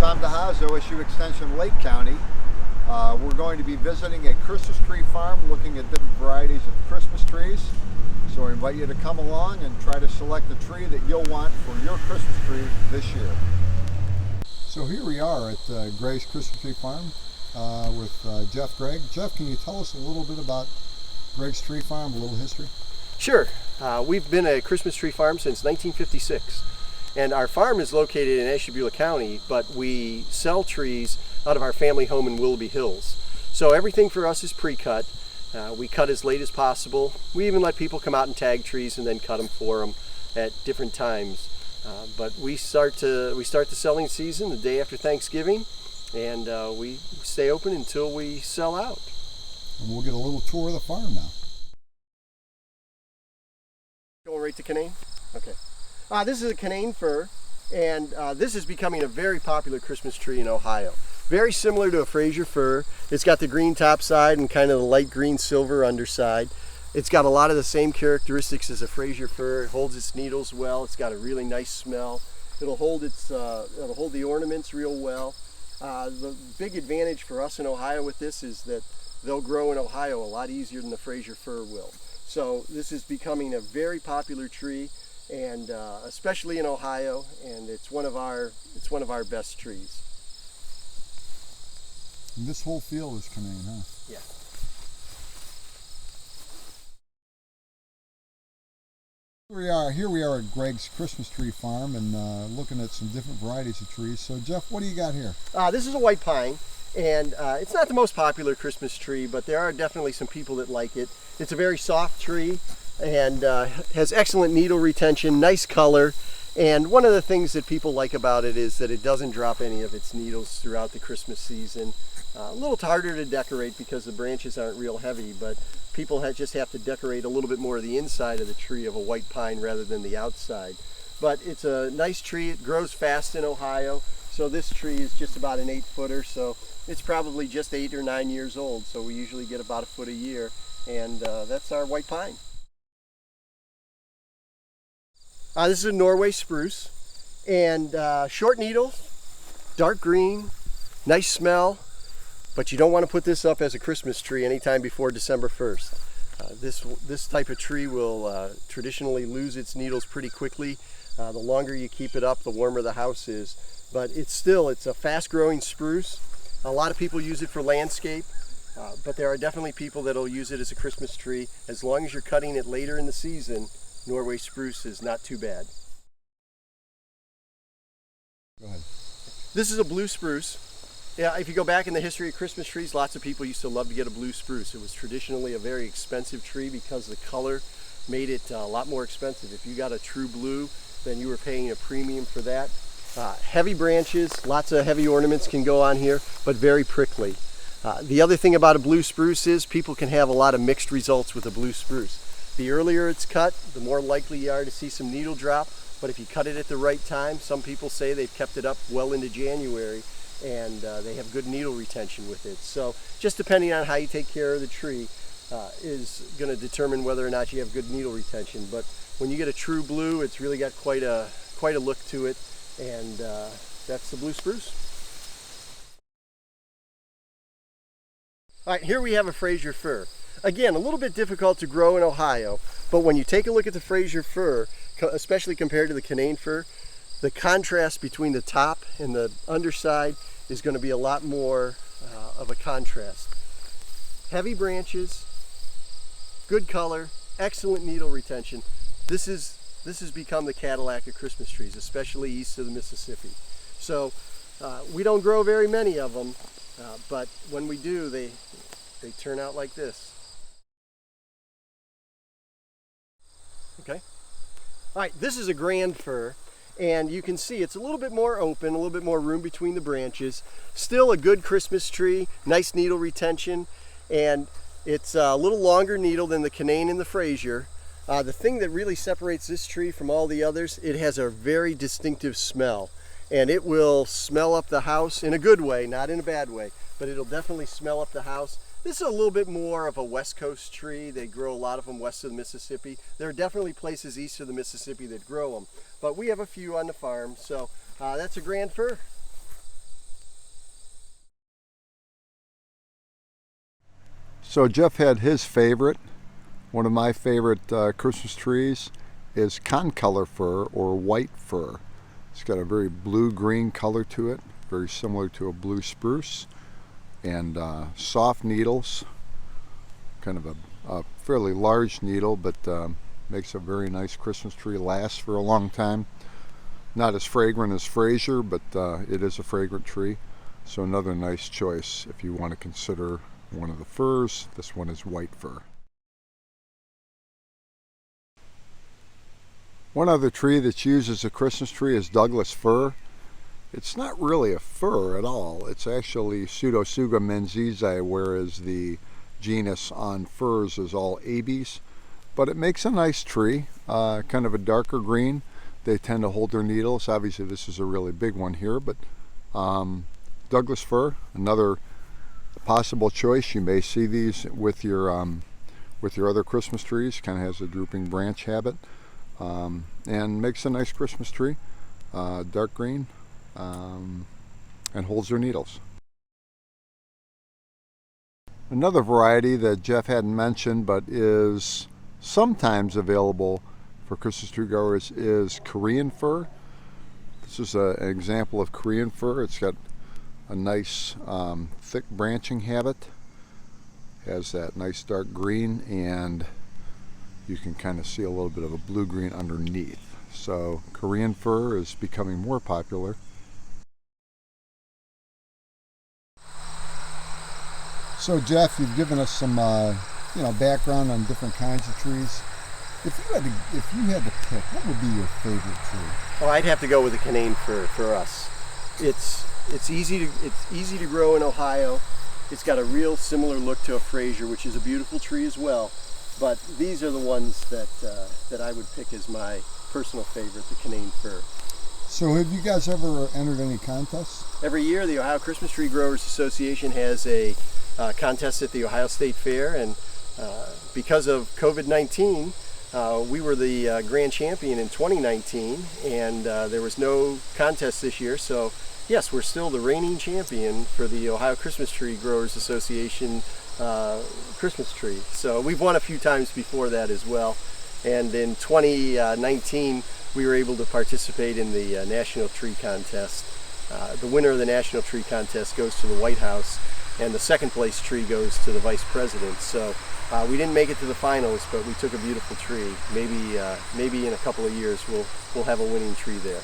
Tom DeHaas, OSU Extension, Lake County. We're going to be visiting a Christmas tree farm looking at different varieties of Christmas trees. So I invite you to come along and try to select the tree that you'll want for your Christmas tree this year. So here we are at Gregg's Christmas Tree Farm with Jeff Gregg. Jeff, can you tell us a little bit about Gregg's Tree Farm, a little history? Sure. We've been a Christmas tree farm since 1956. And our farm is located in Ashtabula County, but we sell trees out of our family home in Willoughby Hills. So everything for us is pre-cut. We cut as late as possible. We even let people come out and tag trees and then cut them for them at different times. But we start the selling season the day after Thanksgiving, and we stay open until we sell out. And we'll get a little tour of the farm now. Going right to Canaan? Okay. This is a Canaan fir, and this is becoming a very popular Christmas tree in Ohio. Very similar to a Fraser fir. It's got the green top side and kind of the light green silver underside. It's got a lot of the same characteristics as a Fraser fir. It holds its needles well. It's got a really nice smell. It'll hold the ornaments real well. The big advantage for us in Ohio with this is that they'll grow in Ohio a lot easier than the Fraser fir will. So this is becoming a very popular tree, and especially in Ohio, and it's one of our best trees. And this whole field is Canaan, huh? Yeah. Here we are at Gregg's Christmas Tree Farm, and looking at some different varieties of trees. So Jeff, what do you got here? This is a white pine, and it's not the most popular Christmas tree, but there are definitely some people that like it. It's a very soft tree and has excellent needle retention, nice color, and one of the things that people like about it is that it doesn't drop any of its needles throughout the Christmas season. A little harder to decorate because the branches aren't real heavy, but people just have to decorate a little bit more of the inside of the tree of a white pine rather than the outside. But it's a nice tree. It grows fast in Ohio, so this tree is just about an 8-footer, so it's probably just 8 or 9 years old, so we usually get about a foot a year, and that's our white pine. This is a Norway spruce, and short needle, dark green, nice smell, but you don't want to put this up as a Christmas tree anytime before December 1st. This type of tree will traditionally lose its needles pretty quickly. The longer you keep it up, the warmer the house is, but it's a fast-growing spruce. A lot of people use it for landscape, but there are definitely people that will use it as a Christmas tree. As long as you're cutting it later in the season, Norway spruce is not too bad. Go ahead. This is a blue spruce. Yeah, if you go back in the history of Christmas trees, lots of people used to love to get a blue spruce. It was traditionally a very expensive tree because the color made it a lot more expensive. If you got a true blue, then you were paying a premium for that. Heavy branches, lots of heavy ornaments can go on here, but very prickly. The other thing about a blue spruce is people can have a lot of mixed results with a blue spruce. The earlier it's cut, the more likely you are to see some needle drop, but if you cut it at the right time, some people say they've kept it up well into January, and they have good needle retention with it. So just depending on how you take care of the tree is going to determine whether or not you have good needle retention. But when you get a true blue, it's really got quite a look to it, and that's the blue spruce. All right, here we have a Fraser fir. Again, a little bit difficult to grow in Ohio, but when you take a look at the Fraser fir, especially compared to the Canaan fir, the contrast between the top and the underside is going to be a lot more of a contrast. Heavy branches, good color, excellent needle retention. This has become the Cadillac of Christmas trees, especially east of the Mississippi. So we don't grow very many of them, but when we do, they turn out like this. Okay. All right, this is a grand fir, and you can see it's a little bit more open, a little bit more room between the branches. Still a good Christmas tree, nice needle retention, and it's a little longer needle than the Canaan and the Fraser. The thing that really separates this tree from all the others, it has a very distinctive smell, and it will smell up the house in a good way, not in a bad way, but it'll definitely smell up the house. This is a little bit more of a West Coast tree. They grow a lot of them west of the Mississippi. There are definitely places east of the Mississippi that grow them, but we have a few on the farm, so that's a grand fir. So Jeff had his favorite. One of my favorite Christmas trees is concolor fir or white fir. It's got a very blue-green color to it, very similar to a blue spruce, and soft needles, kind of a fairly large needle, but makes a very nice Christmas tree, lasts for a long time. Not as fragrant as Fraser, but it is a fragrant tree. So another nice choice if you want to consider one of the firs. This one is white fir. One other tree that's used as a Christmas tree is Douglas fir. It's not really a fir at all. It's actually Pseudotsuga menziesii, whereas the genus on firs is all Abies. But it makes a nice tree, kind of a darker green. They tend to hold their needles. Obviously this is a really big one here, but Douglas fir, another possible choice. You may see these with your other Christmas trees. Kind of has a drooping branch habit. And makes a nice Christmas tree, dark green, and holds their needles. Another variety that Jeff hadn't mentioned but is sometimes available for Christmas tree growers is Korean fir. This is an example of Korean fir. It's got a nice thick branching habit, has that nice dark green, and you can kind of see a little bit of a blue-green underneath. So Korean fir is becoming more popular. So Jeff, you've given us some background on different kinds of trees. If you had to pick, what would be your favorite tree? Oh, I'd have to go with the Canaan fir for us. It's easy to grow in Ohio. It's got a real similar look to a Fraser, which is a beautiful tree as well. But these are the ones that I would pick as my personal favorite, the Canaan fir. So have you guys ever entered any contests? Every year, the Ohio Christmas Tree Growers Association has a contest at the Ohio State Fair, and because of COVID-19, we were the grand champion in 2019, and there was no contest this year, so yes, we're still the reigning champion for the Ohio Christmas Tree Growers Association Christmas tree. So we've won a few times before that as well, and in 2019 we were able to participate in the National Tree Contest. The winner of the National Tree Contest goes to the White House, and the second place tree goes to the Vice President. So we didn't make it to the finals, but we took a beautiful tree. Maybe in a couple of years we'll have a winning tree there.